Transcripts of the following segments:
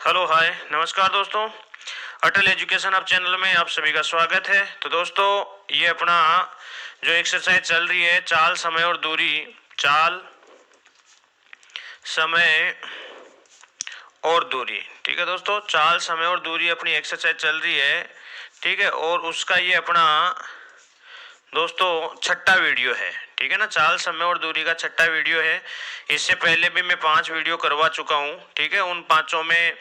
Hello hi नमस्कार दोस्तों। अटल education अब चैनल में आप सभी का स्वागत है। तो दोस्तों ये अपना जो एक्सरसाइज चल रही है चाल समय और दूरी, चाल समय और दूरी, ठीक है दोस्तों, चाल समय और दूरी अपनी एक्सरसाइज चल रही है, ठीक है। और उसका ये अपना दोस्तों छठा वीडियो है, ठीक है ना। चाल समय और दूरी का छठा वीडियो है। इससे पहले भी मैं 5 वीडियो करवा चुका हूँ, ठीक है। उन 5 में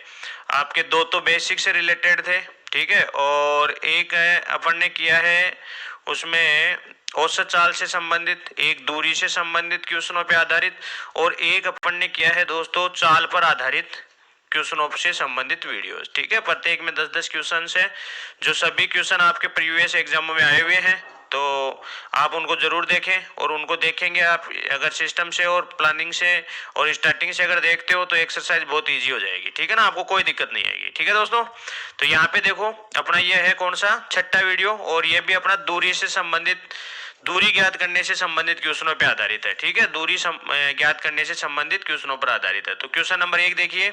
आपके 2 तो बेसिक से रिलेटेड थे, ठीक है, और एक है अपन ने किया है उसमें औसत चाल से संबंधित, एक दूरी से संबंधित क्वेश्चनों पे आधारित, और एक अपन ने किया है दोस्तों चाल पर आधारित क्वेश्चनों से संबंधित वीडियोस, ठीक है। प्रत्येक में 10-10 क्वेश्चन है, जो सभी क्वेश्चन आपके प्रीवियस एग्जामों में आए हुए हैं। तो आप उनको जरूर देखें, और उनको देखेंगे आप अगर सिस्टम से और प्लानिंग से और स्टार्टिंग से अगर देखते हो तो एक्सरसाइज बहुत इजी हो जाएगी, ठीक है ना। आपको कोई दिक्कत नहीं आएगी, ठीक है दोस्तों। तो यहाँ पे देखो अपना ये है कौन सा छठा वीडियो, और ये भी अपना दूरी से संबंधित, दूरी ज्ञात करने से संबंधित क्वेश्चनों पर आधारित है, ठीक है। दूरी ज्ञात करने से संबंधित क्वेश्चनों पर आधारित है। तो क्वेश्चन नंबर 1 देखिए,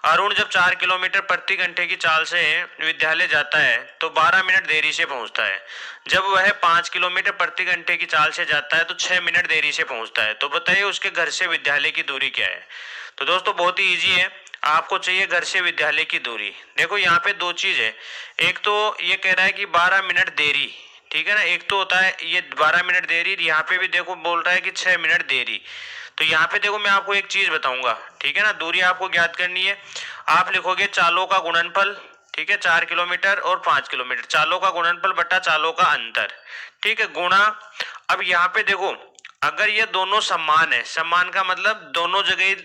अरुण जब 4 किलोमीटर प्रति घंटे की चाल से विद्यालय जाता है तो 12 मिनट देरी से पहुंचता है। जब वह 5 किलोमीटर प्रति घंटे की चाल से जाता है तो 6 मिनट देरी से पहुंचता है। तो बताइए उसके घर से विद्यालय की दूरी क्या है। तो दोस्तों बहुत ही इजी है, आपको चाहिए घर से विद्यालय की दूरी। देखो यहाँ पे 2 चीज है, एक तो ये कह रहा है कि 12 मिनट देरी, ठीक है ना। एक तो होता है ये 12 मिनट देरी, यहाँ पे भी देखो बोल रहा है कि 6 मिनट देरी। तो यहाँ पे देखो मैं आपको एक चीज बताऊंगा, ठीक है ना। दूरी आपको ज्ञात करनी है, आप लिखोगे चालों का गुणनफल, ठीक है। 4 किलोमीटर और 5 किलोमीटर, चालों का गुणनफल बट्टा चालों का अंतर, ठीक है, गुणा। अब यहाँ पे देखो अगर ये दोनों समान है, समान का मतलब दोनों जगह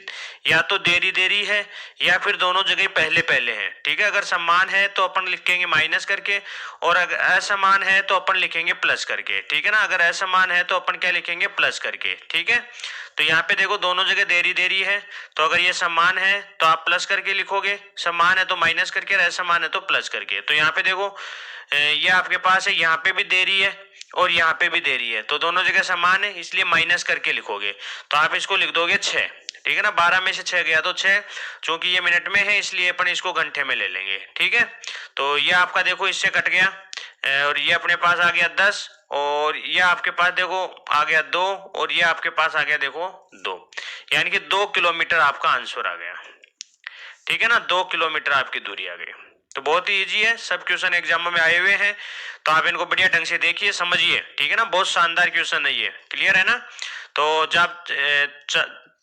या तो देरी देरी है या फिर दोनों जगह पहले पहले है, ठीक है। अगर समान है तो अपन लिखेंगे माइनस करके, और अगर असमान है तो अपन लिखेंगे प्लस करके, ठीक है ना। अगर असमान है तो अपन क्या लिखेंगे, प्लस करके, ठीक है। तो यहाँ पे देखो दोनों जगह देरी देरी है, तो अगर ये समान है तो आप प्लस करके लिखोगे, समान है तो माइनस करके, असमान है तो प्लस करके। तो यहाँ पे देखो ये आपके पास है, यहाँ पे भी देरी है और यहाँ पे भी देरी है, तो दोनों जगह समान है इसलिए माइनस करके लिखोगे। तो आप इसको लिख दोगे 6, ठीक है ना। 12 में से 6 गया तो 6, चूंकि ये मिनट में है इसलिए अपन इसको घंटे में ले लेंगे, ठीक है। तो ये आपका देखो इससे कट गया, और ये अपने पास आ गया 10, और ये आपके पास देखो आ गया 2, और ये आपके पास आ गया देखो 2, यानी कि 2 किलोमीटर आपका आंसर आ गया, ठीक है ना। 2 किलोमीटर आपकी दूरी आ गई। तो बहुत ही इजी है, सब क्वेश्चन एग्जाम में आए हुए हैं, तो आप इनको बढ़िया ढंग से देखिए समझिए, ठीक है ना। बहुत शानदार क्वेश्चन है ये, क्लियर है ना। तो जब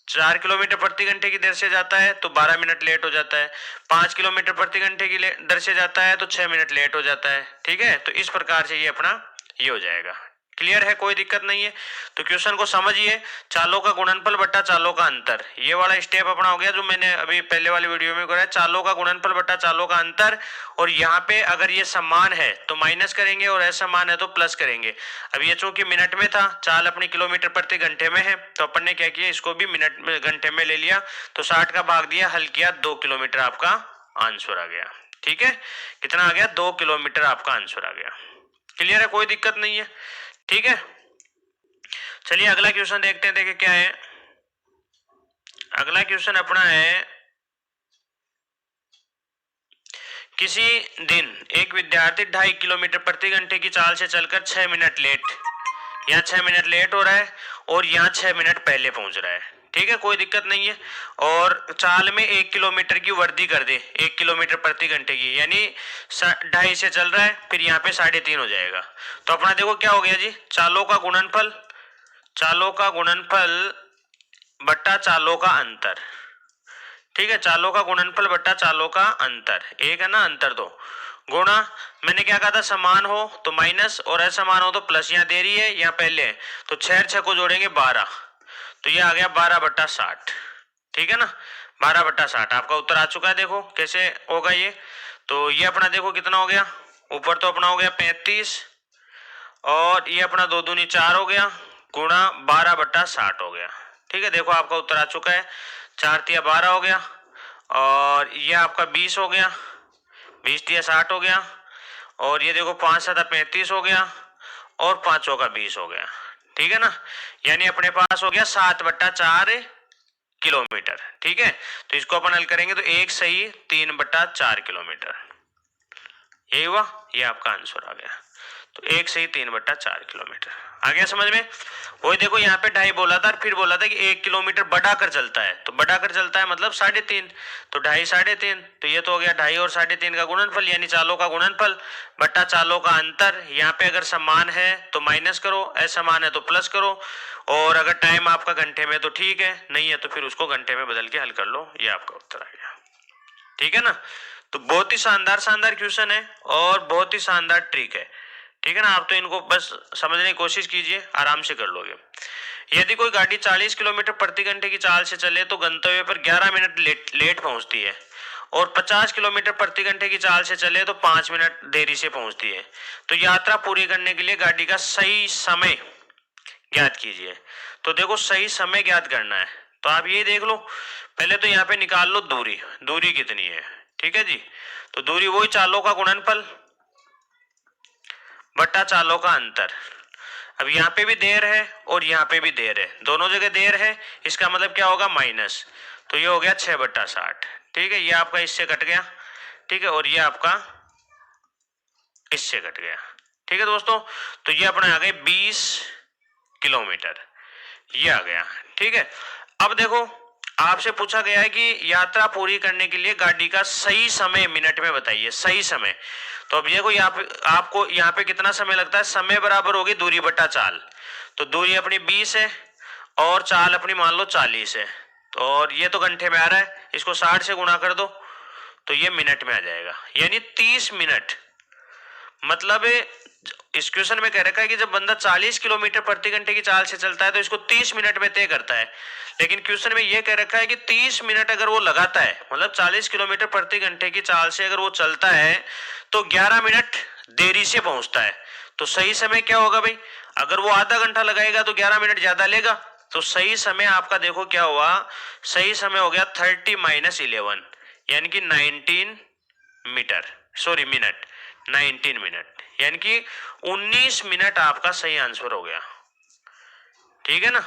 4 किलोमीटर प्रति घंटे की दर से जाता है तो 12 मिनट लेट हो जाता है, 5 किलोमीटर प्रति घंटे की दर से जाता है तो 6 मिनट लेट हो जाता है, ठीक है। तो इस प्रकार से ये अपना ये हो जाएगा, क्लियर है, कोई दिक्कत नहीं है। तो क्वेश्चन को समझिए, चालों का गुणनफल बट्टा चालों का अंतर, ये वाला स्टेप अपना हो गया जो मैंने अभी पहले वाली वीडियो में कराया, चालों का गुणनफल बट्टा चालों का अंतर। और यहाँ पे अगर ये समान है तो माइनस करेंगे और असमान है तो प्लस करेंगे। अब ये चूंकि मिनट में था, चाल अपनी किलोमीटर प्रति घंटे में है, तो अपन ने क्या किया इसको भी मिनट में घंटे में ले लिया, तो 60 का भाग दिया, हल किया, 2 किलोमीटर आपका आंसर आ गया, ठीक है। कितना आ गया, 2 किलोमीटर आपका आंसर आ गया, क्लियर है, कोई दिक्कत नहीं है, ठीक है। चलिए अगला क्वेश्चन देखते हैं, देखिए क्या है। अगला क्वेश्चन अपना है, किसी दिन एक विद्यार्थी 2.5 किलोमीटर प्रति घंटे की चाल से चलकर 6 मिनट लेट, यहाँ 6 मिनट लेट हो रहा है और यहाँ 6 मिनट पहले पहुंच रहा है, ठीक है, कोई दिक्कत नहीं है। और चाल में 1 किलोमीटर की वृद्धि कर दे, 1 किलोमीटर प्रति घंटे की, यानी 2.5 से चल रहा है, फिर यहाँ पे 3.5 हो जाएगा। तो अपना देखो क्या हो गया जी, चालों का गुणनफल, चालों का गुणनफल बट्टा चालों का अंतर, ठीक है। चालों का गुणनफल बट्टा चालों का अंतर, एक है ना अंतर, दो गुणा, मैंने क्या कहा था, समान हो तो माइनस और असमान हो तो प्लस, यहाँ देरी है यहाँ पहले है, तो 6 6 को जोड़ेंगे 12, तो ये आ गया 12/60, ठीक है ना। 12/60 आपका उत्तर आ चुका है, देखो कैसे होगा ये। तो ये अपना देखो कितना हो गया, ऊपर तो अपना हो गया 35, और ये अपना 2 दूनी 4 हो गया, गुणा 12/60 हो गया, ठीक है। देखो आपका उत्तर आ चुका है, 4 तिया 12 हो गया, और ये आपका 20 हो गया, 20 तिया 60 हो गया, और ये देखो 5 7 35 हो गया, और 5 का 20 हो गया, ठीक है ना। यानी अपने पास हो गया 7/4 किलोमीटर। ठीक है, तो इसको अपन हल करेंगे तो 1 सही 3/4 किलोमीटर। यही हुआ, ये आपका आंसर आ गया। तो 1 सही 3/4 किलोमीटर आ गया समझ में। वही देखो यहाँ पे 2.5 बोला था और फिर बोला था कि 1 किलोमीटर बढ़ाकर चलता है, तो बढ़ाकर चलता है मतलब 3.5, तो 2.5 3.5, तो ये तो हो गया 2.5 और 3.5 का गुणनफल, यानी चालों का गुणनफल बट्टा चालों का अंतर। यहाँ पे अगर समान है तो माइनस करो, असमान है तो प्लस करो, और अगर टाइम आपका घंटे में तो ठीक है, नहीं है तो फिर उसको घंटे में बदल के हल कर लो। ये आपका उत्तर आ गया। ठीक है ना, तो बहुत ही शानदार शानदार क्वेश्चन है और बहुत ही शानदार ट्रिक है। ठीक है ना, आप तो इनको बस समझने की कोशिश कीजिए, आराम से कर लोगे। यदि कोई गाड़ी 40 किलोमीटर प्रति घंटे की चाल से चले तो गंतव्य पर 11 मिनट लेट पहुंचती है, और 50 किलोमीटर प्रति घंटे की चाल से चले तो 5 मिनट देरी से पहुंचती है। तो यात्रा पूरी करने के लिए गाड़ी का सही समय ज्ञात कीजिए। तो देखो सही समय ज्ञात करना है तो आप ये देख लो, पहले तो यहाँ पे निकाल लो दूरी, दूरी कितनी है। ठीक है जी, तो दूरी वही चालों का गुणनफल बट्टा चालों का अंतर। अब यहाँ पे भी देर है और यहाँ पे भी देर है, दोनों जगह देर है, इसका मतलब क्या होगा माइनस, तो ये हो गया 6/60। ठीक है, ये आपका इससे कट गया। ठीक है, और ये आपका इससे कट गया। ठीक है दोस्तों, तो ये अपने आ गए 20 किलोमीटर, ये आ गया। ठीक है, अब देखो आपसे पूछा गया है कि यात्रा पूरी करने के लिए गाड़ी का सही समय मिनट में बताइए, सही समय। तो अब देखो यहाँ पे आपको यहाँ पे कितना समय लगता है, समय बराबर होगी दूरी बटा चाल। तो दूरी अपनी 20 है और चाल अपनी मान लो 40 है, तो और ये तो घंटे में आ रहा है, इसको 60 से गुणा कर दो तो ये मिनट में आ जाएगा, यानी 30 मिनट। मतलब इस क्वेश्चन में कह रखा है कि जब बंदा 40 किलोमीटर प्रति घंटे की चाल से चलता है तो इसको 30 मिनट में तय करता है। लेकिन क्वेश्चन में यह कह रखा है कि 30 मिनट अगर वो लगाता है, मतलब 40 किलोमीटर प्रति घंटे की चाल से अगर वो चलता है तो 11 मिनट देरी से पहुंचता है। तो सही समय क्या होगा भाई, अगर वो आधा घंटा लगाएगा तो 11 मिनट ज्यादा लेगा, तो सही समय आपका देखो क्या हुआ, सही समय हो गया 30 - 11, यानी कि 19 मीटर, सॉरी मिनट, 19 मिनट, यानी कि 19 मिनट आपका सही आंसर हो गया। ठीक है ना,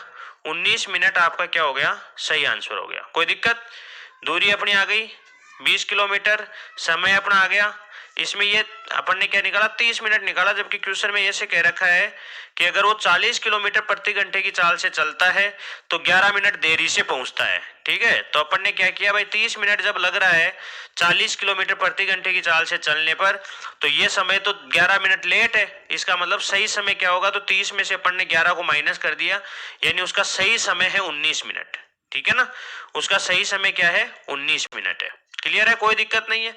19 मिनट आपका क्या हो गया, सही आंसर हो गया। कोई दिक्कत, दूरी अपनी आ गई 20 किलोमीटर, समय अपना आ गया, इसमें ये अपन ने क्या निकाला 30 मिनट निकाला, जबकि क्वेश्चन में ऐसे कह रखा है कि अगर वो 40 किलोमीटर प्रति घंटे की चाल से चलता है तो 11 मिनट देरी से पहुंचता है। ठीक है, तो अपन ने क्या किया भाई, 30 मिनट जब लग रहा है 40 किलोमीटर प्रति घंटे की चाल से चलने पर, तो ये समय तो 11 मिनट लेट है, इसका मतलब सही समय क्या होगा, तो 30 में से अपन ने 11 को माइनस कर दिया, यानी उसका सही समय है 19 मिनट। ठीक है ना, उसका सही समय क्या है, 19 मिनट है। क्लियर है, कोई दिक्कत नहीं है।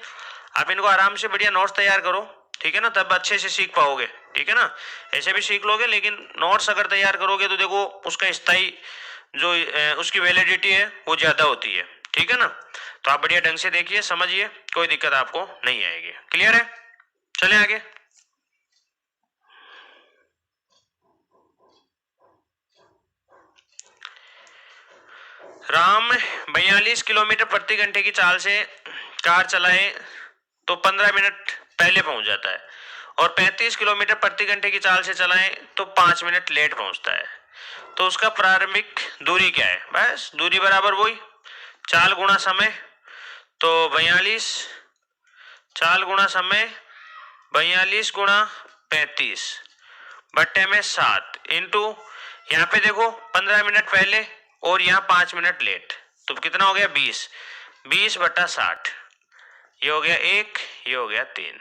आप इनको आराम से बढ़िया नोट्स तैयार करो, ठीक है ना, तब अच्छे से सीख पाओगे। ठीक है ना, ऐसे भी सीख लोगे, लेकिन नोट्स अगर तैयार करोगे तो देखो उसका स्थायी जो उसकी वैलिडिटी है वो ज्यादा होती है। ठीक है ना, तो आप बढ़िया ढंग से देखिए, समझिए, कोई दिक्कत आपको नहीं आएगी। क्लियर है, चले आगे। राम 42 किलोमीटर प्रति घंटे की चाल से कार चलाए तो 15 मिनट पहले पहुंच जाता है, और 35 किलोमीटर प्रति घंटे की चाल से चलाएं तो 5 मिनट लेट पहुंचता है। तो उसका प्रारंभिक दूरी क्या है, बस दूरी बराबर वही चाल गुणा समय, तो 42 चाल गुणा समय 42 गुणा 35 बट्टे में 7 इंटू यहाँ पे देखो 15 मिनट पहले और यहाँ 5 मिनट लेट, तो कितना हो गया 20, 20/60, ये हो गया 1, ये हो गया 3,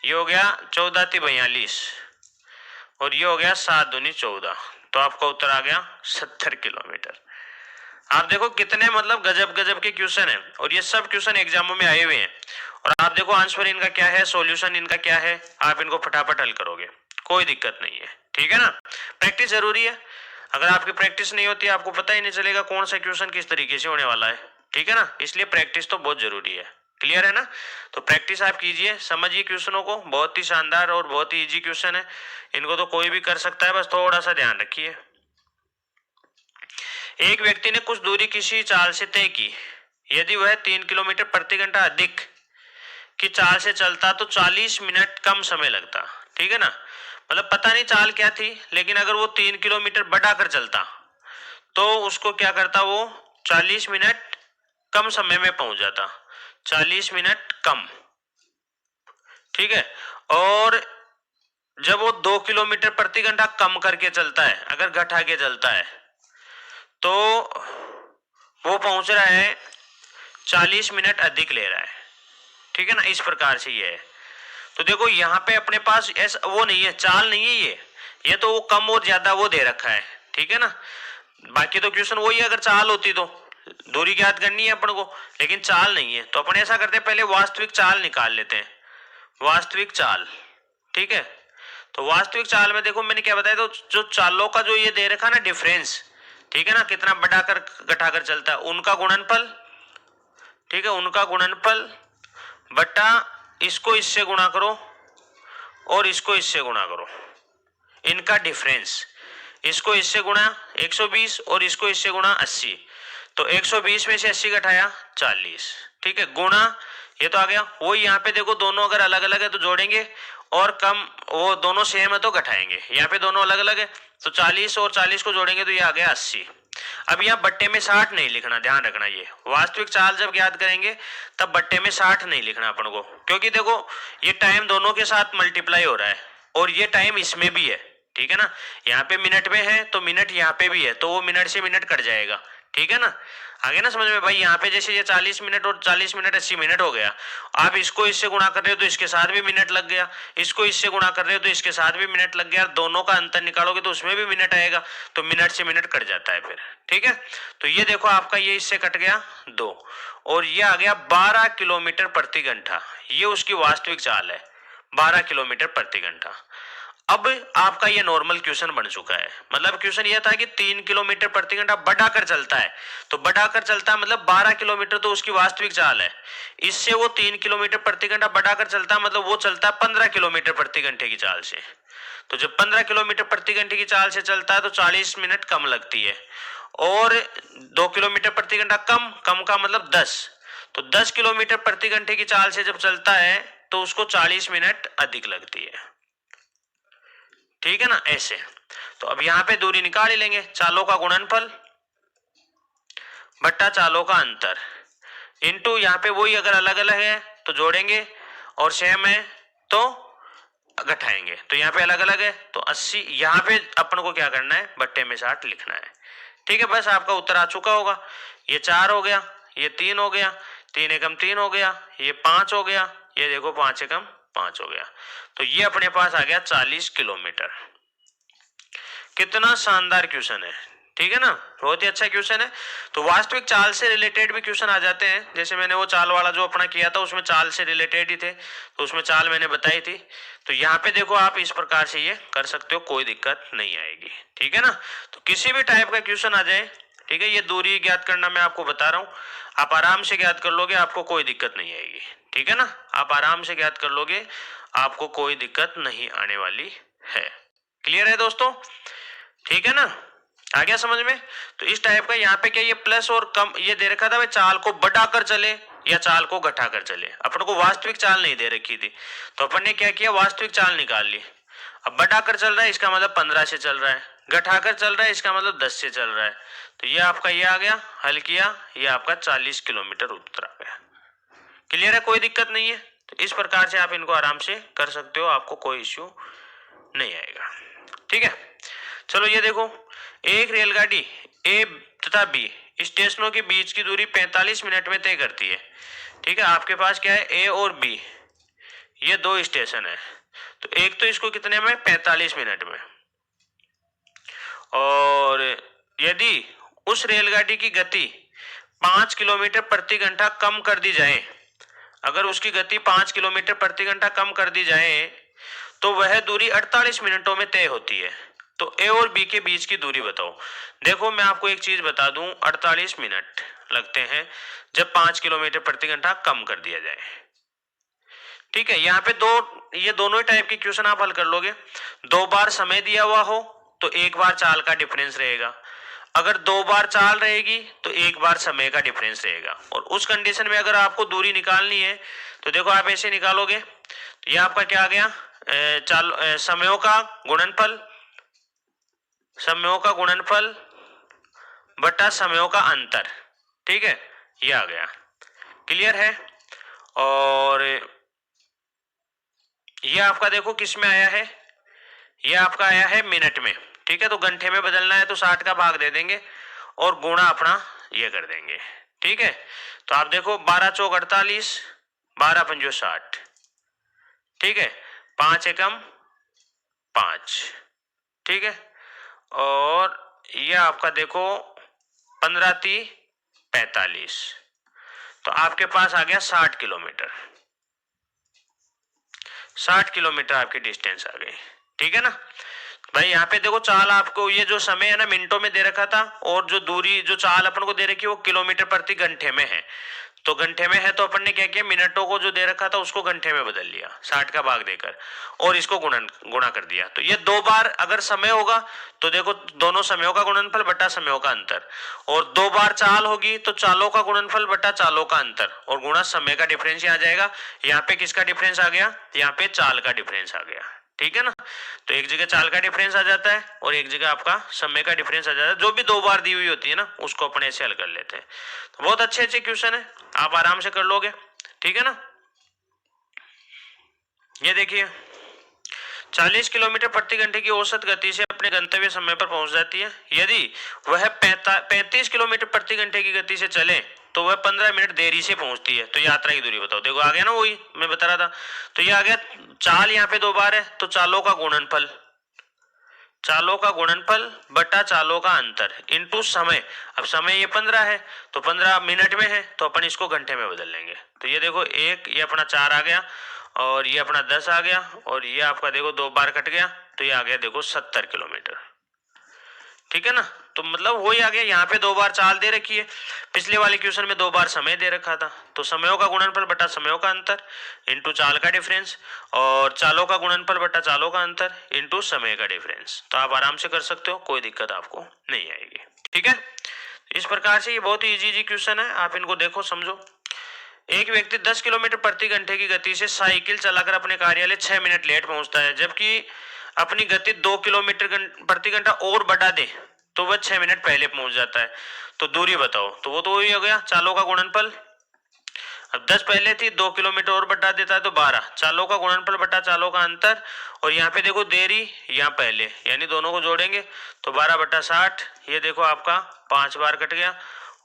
ये हो गया 14 × 42 और ये हो गया 7 दूनी 14, तो आपका उत्तर आ गया 70 किलोमीटर। आप देखो कितने मतलब गजब गजब के क्वेश्चन है, और ये सब क्वेश्चन एग्जामों में आए हुए हैं, और आप देखो आंसर इनका क्या है, सॉल्यूशन इनका क्या है, आप इनको फटाफट हल करोगे, कोई दिक्कत नहीं है। ठीक है ना, प्रैक्टिस जरूरी है, अगर आपकी प्रैक्टिस नहीं होती आपको पता ही नहीं चलेगा कौन सा क्वेश्चन किस तरीके से होने वाला है। ठीक है ना, इसलिए प्रैक्टिस तो बहुत जरूरी है। क्लियर है ना, तो प्रैक्टिस आप कीजिए, समझिए क्वेश्चनों को, बहुत ही शानदार और बहुत ही इजी क्वेश्चन है, इनको तो कोई भी कर सकता है, बस थोड़ा सा ध्यान रखिए। एक व्यक्ति ने कुछ दूरी किसी चाल से तय की, यदि वह 3 किलोमीटर प्रति घंटा अधिक की चाल से चलता तो 40 मिनट कम समय लगता। ठीक है ना, मतलब पता नहीं चाल क्या थी, लेकिन अगर वो 3 किलोमीटर बढ़ा कर चलता तो उसको क्या करता, वो 40 मिनट कम समय में पहुंच जाता, 40 मिनट कम, ठीक है। और जब वो 2 किलोमीटर प्रति घंटा कम करके चलता है, अगर घटा के चलता है, तो वो पहुंच रहा है 40 मिनट अधिक ले रहा है, ठीक है ना। इस प्रकार से ये है। तो देखो यहाँ पे अपने पास ऐसा वो नहीं है, चाल नहीं है ये तो वो कम और ज्यादा वो दे रखा है, ठीक है ना। बाकी तो क्वेश्चन वही है, अगर चाल होती तो दूरी ज्ञात करनी है अपन को, लेकिन चाल नहीं है। तो अपन ऐसा करते हैं, पहले वास्तविक चाल निकाल लेते हैं, वास्तविक चाल, ठीक है। तो वास्तविक चाल में देखो मैंने क्या बताया, तो जो चालों का जो ये दे रखा ना डिफरेंस, ठीक है ना, कितना बढ़ाकर घटाकर चलता है, उनका गुणनफल, ठीक है, उनका गुणनफल बटा इसको इससे गुणा करो और इसको इससे गुणा करो, इनका डिफरेंस, इसको इससे गुणा 120 और इसको इससे गुणा 80, तो 120 में से 80 घटाया 40, ठीक है, गुणा ये तो आ गया। वो यहाँ पे देखो दोनों अगर अलग अलग है तो जोड़ेंगे, और कम वो दोनों सेम है तो घटाएंगे। यहाँ पे दोनों अलग अलग है तो 40 और 40 को जोड़ेंगे तो ये आ गया 80। अब यहाँ बट्टे में 60 नहीं लिखना, ध्यान रखना, ये वास्तविक चाल जब ज्ञात करेंगे तब बट्टे में 60 नहीं लिखना अपन को, क्योंकि देखो ये टाइम दोनों के साथ मल्टीप्लाई हो रहा है और ये टाइम इसमें भी है, ठीक है ना। यहाँ पे मिनट में है तो मिनट यहाँ पे भी है, तो वो मिनट से मिनट कट जाएगा, ठीक है ना। आगे ना समझ में भाई, यहाँ पे जैसे ये 40 मिनट और 40 मिनट 80 मिनट हो गया, आप इसको इससे गुणा कर रहे हो तो इसके साथ भी मिनट लग गया, इसको इससे गुणा कर रहे हो तो इसके साथ भी मिनट लग गया, दोनों का अंतर निकालोगे तो उसमें भी मिनट आएगा, तो मिनट से मिनट कट जाता है फिर, ठीक है। तो ये देखो आपका ये इससे कट गया 2 और ये आ गया 12 किलोमीटर प्रति घंटा, ये उसकी वास्तविक चाल है 12 किलोमीटर प्रति घंटा। अब आपका ये नॉर्मल क्वेश्चन बन चुका है, मतलब क्वेश्चन ये था कि 3 किलोमीटर प्रति घंटा बढ़ाकर चलता है, तो बढ़ाकर चलता है मतलब 12 किलोमीटर तो उसकी वास्तविक चाल है, इससे वो 3 किलोमीटर प्रति घंटा बढ़ाकर चलता है मतलब वो चलता है 15 किलोमीटर प्रति घंटे की चाल से। तो जब 15 किलोमीटर प्रति घंटे की चाल से चलता है तो 40 मिनट कम लगती है, और 2 किलोमीटर प्रति घंटा कम, कम का मतलब 10, तो 10 किलोमीटर प्रति घंटे की चाल से जब चलता है तो उसको 40 मिनट अधिक लगती है, ठीक है ना, ऐसे। तो अब यहां पे दूरी निकाल ही लेंगे, चालों का गुणनफल बट्टा चालों का अंतर, इनटू यहाँ पे वही अगर अलग अलग है तो जोड़ेंगे और सेम है तो घटाएंगे, तो यहाँ पे अलग अलग है तो 80, यहाँ पे अपन को क्या करना है, बट्टे में 60 लिखना है, ठीक है। बस आपका उत्तर आ चुका होगा। ये 4 हो गया, ये 3 हो गया, 3 एकम 3 हो गया, ये 5 हो गया, ये देखो 5 एकम 5 हो गया, तो ये अपने पास आ गया 40 किलोमीटर। कितना शानदार क्वेश्चन है, ठीक है ना, बहुत ही अच्छा क्वेश्चन है। तो वास्तविक चाल से रिलेटेड भी क्वेश्चन आ जाते हैं, जैसे मैंने वो चाल वाला जो अपना किया था उसमें चाल से रिलेटेड ही थे, तो उसमें चाल मैंने बताई थी। तो यहाँ पे देखो आप इस प्रकार से ये कर सकते हो, कोई दिक्कत नहीं आएगी, ठीक है ना। तो किसी भी टाइप का क्वेश्चन आ जाए, ठीक है, ये दूरी ज्ञात करना मैं आपको बता रहा हूँ, आप आराम से ज्ञात कर लोगे, आपको कोई दिक्कत नहीं आएगी, ठीक है ना, आप आराम से ज्ञात कर लोगे, आपको कोई दिक्कत नहीं आने वाली है। क्लियर है दोस्तों, ठीक है ना, आ गया समझ में। तो इस टाइप का यहाँ पे क्या, ये प्लस और कम ये दे रखा था, भाई चाल को बढ़ाकर चले या चाल को घटाकर चले, अपन को वास्तविक चाल नहीं दे रखी थी, तो अपन ने क्या किया, वास्तविक चाल निकाल ली। अब बढ़ाकर चल रहा है इसका मतलब 15 से चल रहा है, घटाकर चल रहा है इसका मतलब 10 से चल रहा है, तो ये आपका ये आ गया, हल किया, ये आपका 40 किलोमीटर उत्तर आ गया। क्लियर है, कोई दिक्कत नहीं है। तो इस प्रकार से आप इनको आराम से कर सकते हो, आपको कोई इश्यू नहीं आएगा, ठीक है। चलो ये देखो, एक रेलगाड़ी ए तथा बी स्टेशनों के बीच की दूरी 45 मिनट में तय करती है, ठीक है। आपके पास क्या है, ए और बी, ये 2 स्टेशन है, तो एक तो इसको कितने में, 45 मिनट में, और यदि उस रेलगाड़ी की गति 5 किलोमीटर प्रति घंटा कम कर दी जाए, अगर उसकी गति 5 किलोमीटर प्रति घंटा कम कर दी जाए तो वह दूरी 48 मिनटों में तय होती है। तो ए और बी के बीच की दूरी बताओ। देखो मैं आपको एक चीज बता दूं, 48 मिनट लगते हैं जब 5 किलोमीटर प्रति घंटा कम कर दिया जाए, ठीक है। यहाँ पे ये दोनों ही टाइप के क्वेश्चन आप हल कर लोगे। 2 बार समय दिया हुआ हो तो 1 बार चाल का डिफरेंस रहेगा, अगर 2 बार चाल रहेगी तो 1 बार समय का डिफरेंस रहेगा, और उस कंडीशन में अगर आपको दूरी निकालनी है तो देखो आप ऐसे निकालोगे, तो ये आपका क्या आ गया, समयों का गुणनफल, समयों का गुणनफल बटा समयों का अंतर, ठीक है, ये आ गया, क्लियर है। और ये आपका देखो किस में आया है, ये आपका आया है मिनट में, ठीक है। तो घंटे में बदलना है तो 60 का भाग दे देंगे और गुणा अपना ये कर देंगे, ठीक है। तो आप देखो 12 चौक 48, 12 पंजो 60, ठीक है, 5 एकम 5, ठीक है। और ये आपका देखो 15 ती 45, तो आपके पास आ गया 60 किलोमीटर, 60 किलोमीटर आपकी डिस्टेंस आ गई, ठीक है ना भाई। यहाँ पे देखो चाल आपको ये जो समय है ना मिनटों में दे रखा था, और जो दूरी जो चाल अपन को दे रखी है वो किलोमीटर प्रति घंटे में है। तो घंटे में है तो अपन ने क्या किया, मिनटों को जो दे रखा था उसको घंटे में बदल लिया 60 का भाग देकर, और इसको गुणा कर दिया। तो ये 2 बार अगर समय होगा तो देखो दोनों समयों का गुणनफल बटा समयों का अंतर, और 2 बार चाल होगी तो चालों का गुणनफल बटा चालों का अंतर, और गुणा समय का डिफरेंस आ जाएगा। यहाँ पे किसका डिफरेंस आ गया, यहाँ पे चाल का डिफरेंस आ गया, ठीक है ना। तो एक जगह चाल का डिफरेंस आ जाता है और एक जगह आपका समय का डिफरेंस आ जाता है। जो भी 2 बार दी हुई होती है ना उसको अपन ऐसे हल कर लेते हैं। तो बहुत अच्छे अच्छे क्वेश्चन है, आप आराम से कर लोगे, ठीक है ना। ये देखिए 40 किलोमीटर प्रति घंटे की औसत गति से अपने गंतव्य समय पर पहुंच जाती है। यदि वह 35 किलोमीटर प्रति घंटे की गति से चले तो वह 15 मिनट देरी से पहुंचती है। तो यात्रा की दूरी बताओ। देखो आ गया ना, वही मैं बता रहा था। तो ये आ गया चाल, यहाँ पे 2 बार है तो चालों का गुणनफल, चालों का गुणनफल बटा चालों का अंतर इनटू समय। अब समय ये 15 है तो 15 मिनट में है तो अपन इसको घंटे में बदल लेंगे। तो ये देखो एक, ये अपना 4 आ गया और ये अपना 10 आ गया, और ये आपका देखो 2 बार कट गया तो ये आ गया देखो 70 किलोमीटर, ठीक है ना। तो मतलब वही आ गया, यहाँ पे 2 बार चाल दे रखी है, पिछले वाले क्वेश्चन में 2 बार समय दे रखा था। तो समयों का गुणनफल बटा समयों का अंतर इनटू चाल का डिफरेंस, और चालों का गुणनफल बटा चालों का अंतर इनटू समय का डिफरेंस। तो आप आराम से कर सकते हो, कोई दिक्कत आपको नहीं आएगी, ठीक है। इस प्रकार से ये बहुत ही इजी क्वेश्चन है, आप इनको देखो समझो। एक व्यक्ति 10 किलोमीटर प्रति घंटे की गति से साइकिल चलाकर अपने कार्यालय 6 मिनट लेट पहुंचता है, जबकि अपनी गति 2 किलोमीटर प्रति घंटा और बढ़ा दे तो वह 6 मिनट पहले पहुंच जाता है। तो दूरी बताओ। तो वो तो वही हो गया चालों का गुणनफल। अब 10 पहले थी, 2 किलोमीटर और बढ़ा देता है तो 12, चालों का गुणनफल बटा चालों का अंतर, और यहाँ पे देखो देरी यहाँ पहले, यानी दोनों को जोड़ेंगे तो 12 बटा 60। ये देखो आपका 5 बार कट गया,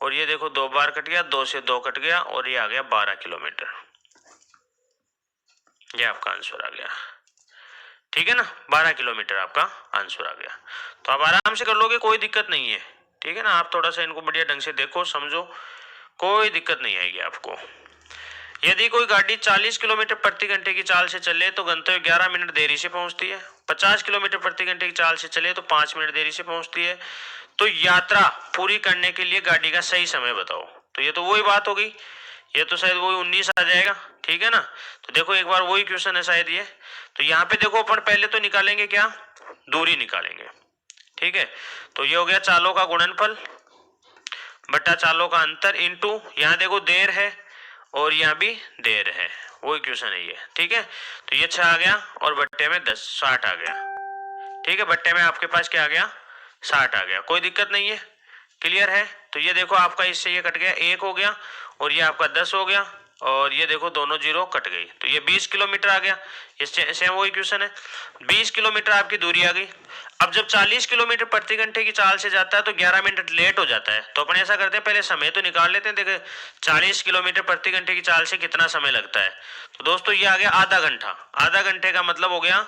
और ये देखो 2 बार कट गया, 2 से 2 कट गया, और ये आ गया 12 किलोमीटर। ये आपका आंसर आ गया, ठीक है ना। 12 किलोमीटर आपका आंसर आ गया। तो आप आराम से कर लोगे, कोई दिक्कत नहीं है, ठीक है ना। आप थोड़ा सा इनको बढ़िया ढंग से देखो समझो, कोई दिक्कत नहीं आएगी आपको। यदि कोई गाड़ी 40 किलोमीटर प्रति घंटे की चाल से चले तो गंतव्य 11 मिनट देरी से पहुंचती है। 50 किलोमीटर प्रति घंटे की चाल से चले तो 5 मिनट देरी से पहुंचती है। तो यात्रा पूरी करने के लिए गाड़ी का सही समय बताओ। तो ये तो वही बात हो गई, ये तो शायद वही 19 आ जाएगा, ठीक है ना। तो देखो एक बार वही क्वेश्चन है शायद ये। तो यहाँ पे देखो अपन पहले तो निकालेंगे क्या, दूरी निकालेंगे, ठीक है। तो ये हो गया चालों का गुणनफल बटा चालों का अंतर इनटू, यहाँ देखो देर है और यहाँ भी देर है, वही क्वेश्चन है ये, ठीक है। तो ये 6 आ गया और बट्टे में 10, 60 आ गया, ठीक है। बट्टे में आपके पास क्या आ गया, 60 आ गया, कोई दिक्कत नहीं है, क्लियर है। तो ये देखो आपका इससे ये कट गया, 1 हो गया, और ये आपका 10 हो गया, और ये देखो दोनों जीरो कट गई, तो ये 20 किलोमीटर आ गया। इससे सेम वही क्वेश्चन है, 20 किलोमीटर आपकी दूरी आ गई। अब जब 40 किलोमीटर प्रति घंटे की चाल से जाता है तो 11 मिनट लेट हो जाता है। तो अपन ऐसा करते हैं, पहले समय तो निकाल लेते हैं। देखिए 40 किलोमीटर प्रति घंटे की चाल से कितना समय लगता है, तो दोस्तों ये आ गया आधा घंटा। आधा घंटे का मतलब हो गया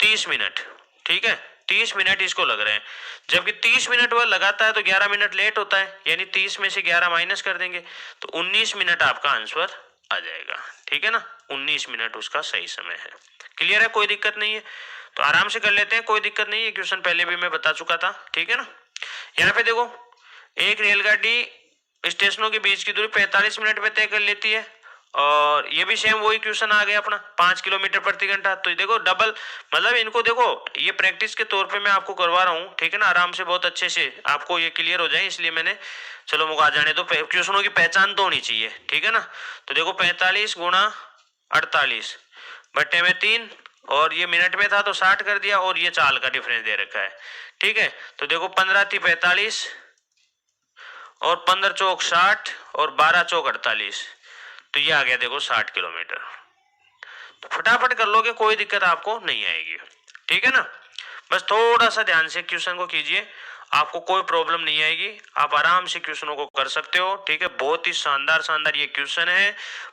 30 मिनट, ठीक है। 30 मिनट इसको लग रहे हैं, जबकि 30 मिनट वह लगाता है तो 11 मिनट लेट होता है, यानी 30 में से 11 माइनस कर देंगे तो 19 मिनट आपका आंसर आ जाएगा, ठीक है ना। 19 मिनट उसका सही समय है, क्लियर है, कोई दिक्कत नहीं है। तो आराम से कर लेते हैं, कोई दिक्कत नहीं है, क्वेश्चन पहले भी मैं बता चुका था, ठीक है ना। यहाँ पे देखो एक रेलगाड़ी स्टेशनों के बीच की दूरी 45 मिनट में तय कर लेती है, और ये भी सेम वही क्वेश्चन आ गया अपना 5 किलोमीटर प्रति घंटा। तो देखो डबल, मतलब इनको देखो ये प्रैक्टिस के तौर पे मैं आपको करवा रहा हूँ, ठीक है ना। आराम से बहुत अच्छे से आपको ये क्लियर हो जाए, इसलिए मैंने, चलो मुझे आ जाने दो, क्वेश्चनों की पहचान तो होनी चाहिए, ठीक है ना। तो देखो 45 गुणा 48 बट्टे में 3, और ये मिनट में था तो 60 कर दिया, और ये चाल का डिफरेंस दे रखा है, ठीक है। तो देखो 15 थी 45 और 15 चौक 60 और 12 चौक 48, तो ये आ गया देखो 60 किलोमीटर। तो फटाफट कर लोगे, कोई दिक्कत आपको नहीं आएगी, ठीक है ना। बस थोड़ा सा ध्यान से क्वेश्चन को कीजिए, आपको कोई प्रॉब्लम नहीं आएगी, आप आराम से क्वेश्चनों को कर सकते हो, ठीक है। बहुत ही शानदार शानदार ये क्वेश्चन है,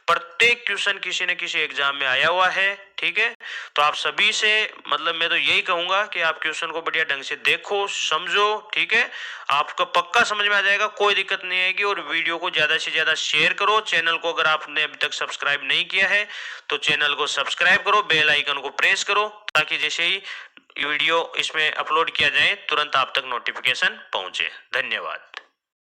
प्रत्येक क्वेश्चन किसी न किसी एग्जाम में आया हुआ है, ठीक है। तो आप सभी से मतलब मैं तो यही कहूंगा कि आप क्वेश्चन को बढ़िया ढंग से देखो, समझो, ठीक है। आपको पक्का समझ में आ जाएगा, कोई दिक्कत नहीं आएगी। और वीडियो को ज्यादा से ज्यादा शेयर करो, चैनल को अगर आपने अभी तक सब्सक्राइब नहीं किया है तो चैनल को सब्सक्राइब करो, बेल आइकन को प्रेस करो, ताकि जैसे ही वीडियो इसमें अपलोड किया जाए तुरंत आप तक नोटिफिकेशन पहुंचे। धन्यवाद।